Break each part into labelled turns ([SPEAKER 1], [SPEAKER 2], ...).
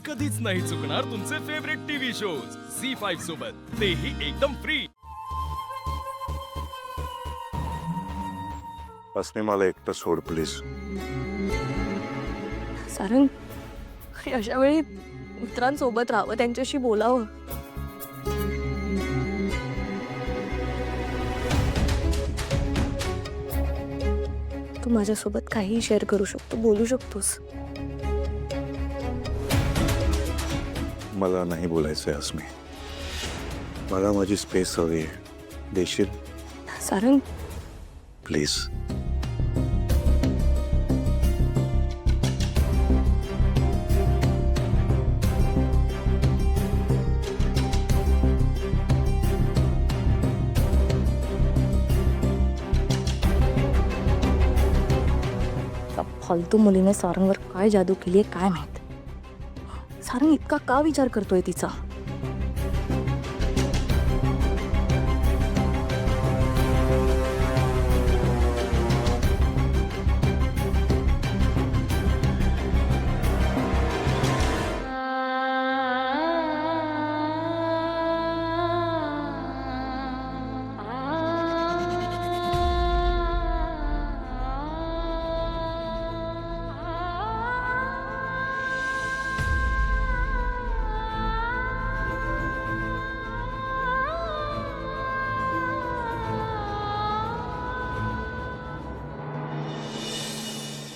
[SPEAKER 1] कधीच नाही चुकणार तुमचे फेवरेट टीव्ही शोज झी5 सोबत, तेही एकदम फ्री।
[SPEAKER 2] असणे मला एकटं सोड प्लीज।
[SPEAKER 3] सारंग, अशा वेळी मित्रांसोबत राहावं, त्यांच्याशी बोलावं। तू माझ्यासोबत काहीही शेअर करू शकतो, बोलू शकतोस।
[SPEAKER 2] मला नाही बोलायचंय अस्मी, मला माझी स्पेस हवी आहे, देशील
[SPEAKER 3] सारंग,
[SPEAKER 2] प्लीज।
[SPEAKER 3] त्या फालतू मुलीने सारंगवर काय जादू केली आहे काय माहित। सारंग इतका का विचार करतोय तिचा?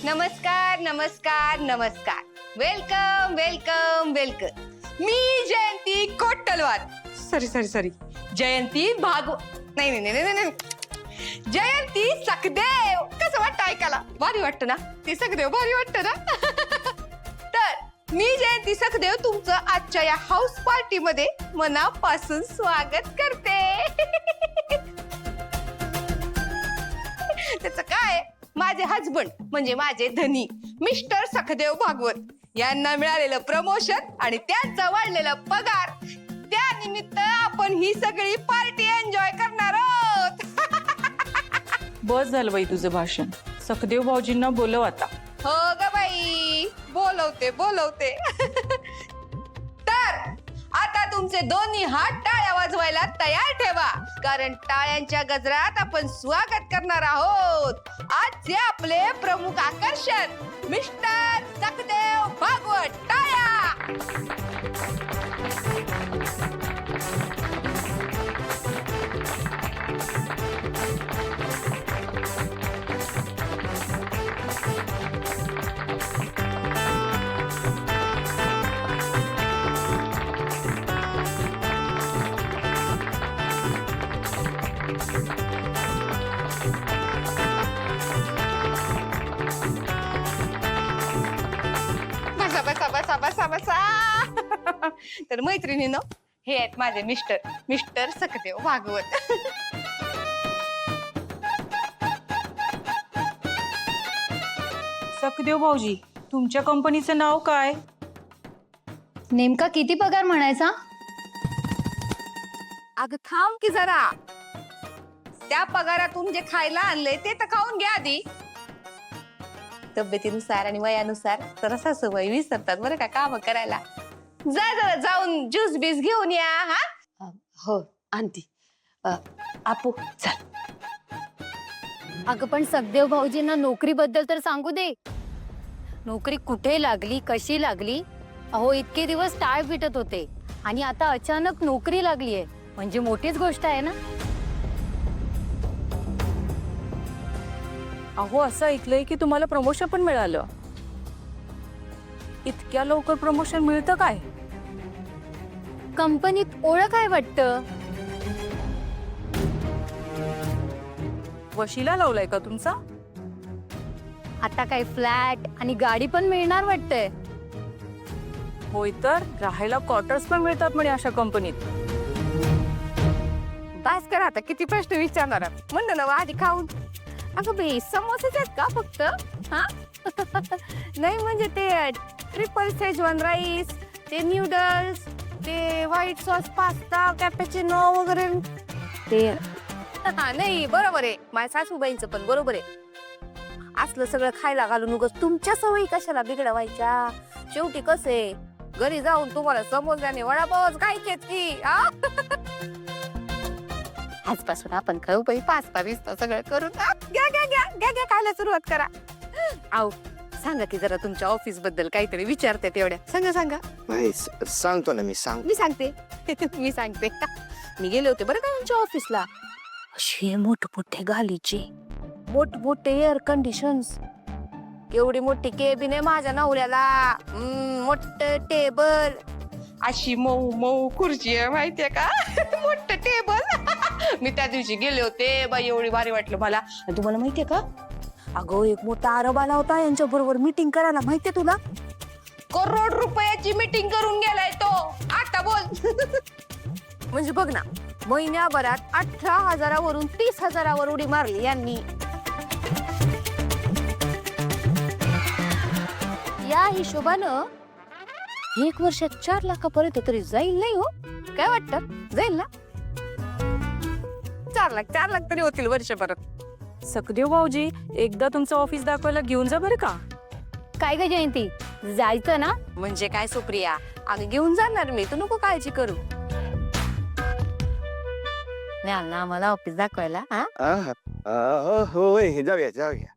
[SPEAKER 4] नमस्कार नमस्कार नमस्कार, वेलकम वेलकम वेलकम। मी जयंती कोटलवार, सॉरी जयंती नाही नाही नाही नाही जयंती सखदेव। कसं वाटतं ऐकायला? भारी वाटतं ना? ते सखदेव भारी वाटतं ना? तर मी जयंती सखदेव तुमचं आजच्या या हाऊस पार्टी मध्ये मनापासून स्वागत करते। त्याचं काय, माझे हजबंड म्हणजे माझे धनी मिस्टर सखदेव भागवत यांना मिळालेलं प्रमोशन आणि त्यांचा वाढलेला पगार, त्या निमित्त आपण ही सगळी पार्टी एन्जॉय करणार आहोत।
[SPEAKER 5] बस झालं बाई तुझं भाषण, सखदेव भाऊजींना बोलव आता।
[SPEAKER 4] हो ग बाई, बोलवते। तर आता तुमचे दोन्ही हात टाळ्या वाजवायला तयार ठेवा, कारण टाळ्यांच्या गजरात आपण स्वागत करणार आहोत आजचे आपले प्रमुख आकर्षण मिस्टर सखदेव भागवत। टाळ्या। बसा। तर मैत्रिणींनो, हे आहेत माझे मिस्टर सखदेव भागवत।
[SPEAKER 5] सखदेव भाऊजी, तुमच्या कंपनीचं नाव काय?
[SPEAKER 6] नेमका किती पगार म्हणायचा?
[SPEAKER 4] अगं थांब की जरा, त्या पगारातून जे खायला आणले ते तर खाऊन घ्या आधी। तब्येतीनुसार आणि वयानुसार तर सासूबाई विसरतात बरं का काम करायला। जा जाऊन ज्यूस बीस घेऊन या। हा
[SPEAKER 6] हो आणती। आपू चल। अगं पण सखदेव भाऊजींना नोकरीबद्दल तर सांगू दे। नोकरी कुठे लागली, कशी लागली? अहो इतके दिवस टाळ पिटत होते आणि आता अचानक नोकरी लागलीये, म्हणजे मोठीच गोष्ट आहे ना।
[SPEAKER 3] अहो असं ऐकलंय की तुम्हाला प्रमोशन पण मिळालं। इतक्या लवकर प्रमोशन मिळतं काय?
[SPEAKER 6] कंपनीत ओळख आहे वाटतं।
[SPEAKER 3] वशिला लावलाय का तुमचा?
[SPEAKER 6] आता काय फ्लॅट आणि गाडी पण मिळणार वाटतंय।
[SPEAKER 3] होय, तर राहायला क्वार्टर्स पण मिळतात म्हणे अशा कंपनीत।
[SPEAKER 4] बस करा आता, किती प्रश्न विचारणार म्हणलं ना आधी खाऊन। अगं बे, समोसेच आहेत का फक्त? हा नाही म्हणजे ते ट्रिपल शेजवान राईस, ते न्यूडल्स, ते व्हाईट सॉस पास्ता, कॅपेचिनो वगैरे ते नाही। बरोबर आहे, माझ्या सासूबाईंचं पण बरोबर आहे। असलं सगळं खायला घालून उगाच तुमच्या सवयी कशाला बिघडवायच्या? शेवटी कसे
[SPEAKER 3] घरी जाऊन तुम्हाला समोरल्याने वडापावच खायचेत की हा? आजपासून आपण खाऊ बाई पास्ता बिस्ता सगळं करून घ्या घ्या घ्या घ्या घ्या खायला सुरुवात करा. आव सांगा की जरा तुमच्या ऑफिस बद्दल काहीतरी विचारते तेवढ्या सांगा सांगा.
[SPEAKER 2] नाही सांगतो ना मी
[SPEAKER 3] मी सांगते मी सांगते. मी गेले होते बरं का आमच्या ऑफिसला. असे मोठमोठे गालीचे मोठमोठे एअर कंडिशन्स केवढी मोठी केबिन आहे माझ्या नवऱ्याला. मोठं टेबल
[SPEAKER 4] अशी मऊ मऊ खुर्ची आहे माहितीये का मोठं टेबल मी त्या दिवशी गेले होते बाई एवढी भारी वाटलं मला. आणि तुम्हाला माहितीये का
[SPEAKER 3] अगं एक मोठा आरब आला होता यांच्या बरोबर मीटिंग करायला. माहितीये तुला?
[SPEAKER 4] करोड रुपयाची मीटिंग करून गेलाय तो. आता बोल
[SPEAKER 3] म्हणजे बघ ना महिन्याभरात 18,000वरून 30,000वर उडी मारली यांनी. या हिशोबानं 1 वर्षात 4 लाखापर्यंत तरी जाईल नाही हो? काय वाटतं जाईल ना? 4 लाख तरी होतील वर्षभरात.
[SPEAKER 5] सखदेव भाऊजी एकदा तुमचं ऑफिस दाखवायला घेऊन जा बरं का.
[SPEAKER 6] काय ग जयंती जायचं ना?
[SPEAKER 3] म्हणजे काय सुप्रिया अगं घेऊन जाणार मी, तू नको काळजी करू. न्याल ना आम्हाला ऑफिस दाखवायला हा?
[SPEAKER 2] होय जाऊया जाऊया.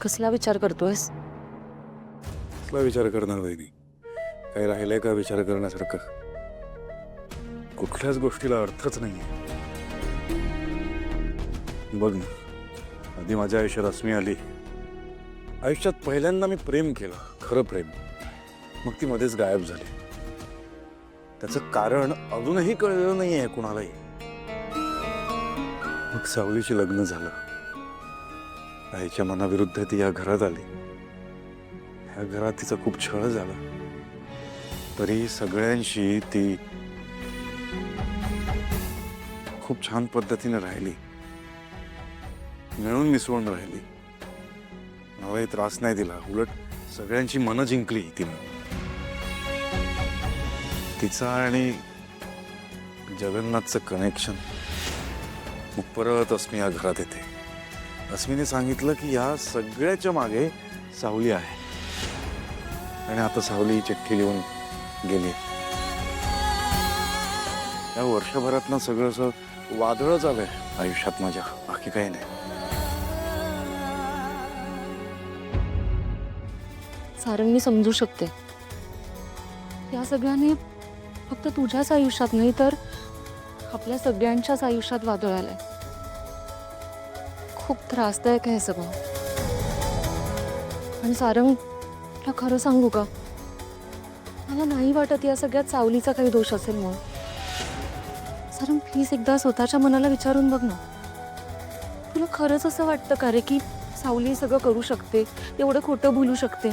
[SPEAKER 3] कसला विचार करतोयस?
[SPEAKER 2] कसला विचार करणार वहिनी? काही राहिलंय का विचार करण्यासारखं? कुठल्याच गोष्टीला अर्थच नाहीये. बघ ना आधी माझ्या आयुष्यात रश्मी आली. आयुष्यात पहिल्यांदा मी प्रेम केलं, खरं प्रेम. मग ती मध्येच गायब झाली. त्याचं कारण अजूनही कळलेलं नाहीये कुणालाही. मग सावलीशी लग्न झालं. आईच्या मनाविरुद्ध ती या घरात आली. ह्या घरात तिचा खूप छळ झाला. तरी सगळ्यांशी ती खूप छान पद्धतीने राहिली, मिळून मिसळून राहिली. मलाही त्रास नाही दिला, उलट सगळ्यांची मनं जिंकली तिनं. तिचा आणि जगन्नाथचं कनेक्शन. मग परत अस्मी या घरात येते. अस्मीने सांगितलं की या सगळ्याच्या मागे सावली आहे. आणि आता सावली चिठ्ठी लिहून गेली. या वर्षभरात ना सगळं असं वादळच आलंय आयुष्यात माझ्या, बाकी काही नाही.
[SPEAKER 3] सारंग मी समजू शकते. या सगळ्यांनी फक्त तुझ्याच आयुष्यात नाही तर आपल्या सगळ्यांच्याच आयुष्यात वादळ आलंय. खूप त्रासदायक आहे हे सगळं. आणि सारंग तुला खरं सांगू का, मला नाही वाटत या सगळ्यात सावलीचा काही दोष असेल म्हणून. सारंग प्लीज एकदा स्वतःच्या मनाला विचारून बघ ना. तुला खरंच असं वाटतं का रे की सावली सगळं करू शकते, एवढं खोटं बोलू शकते?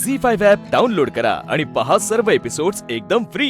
[SPEAKER 1] झी5 ॲप डाउनलोड करा आणि पहा सर्व एपिसोड्स एकदम फ्री.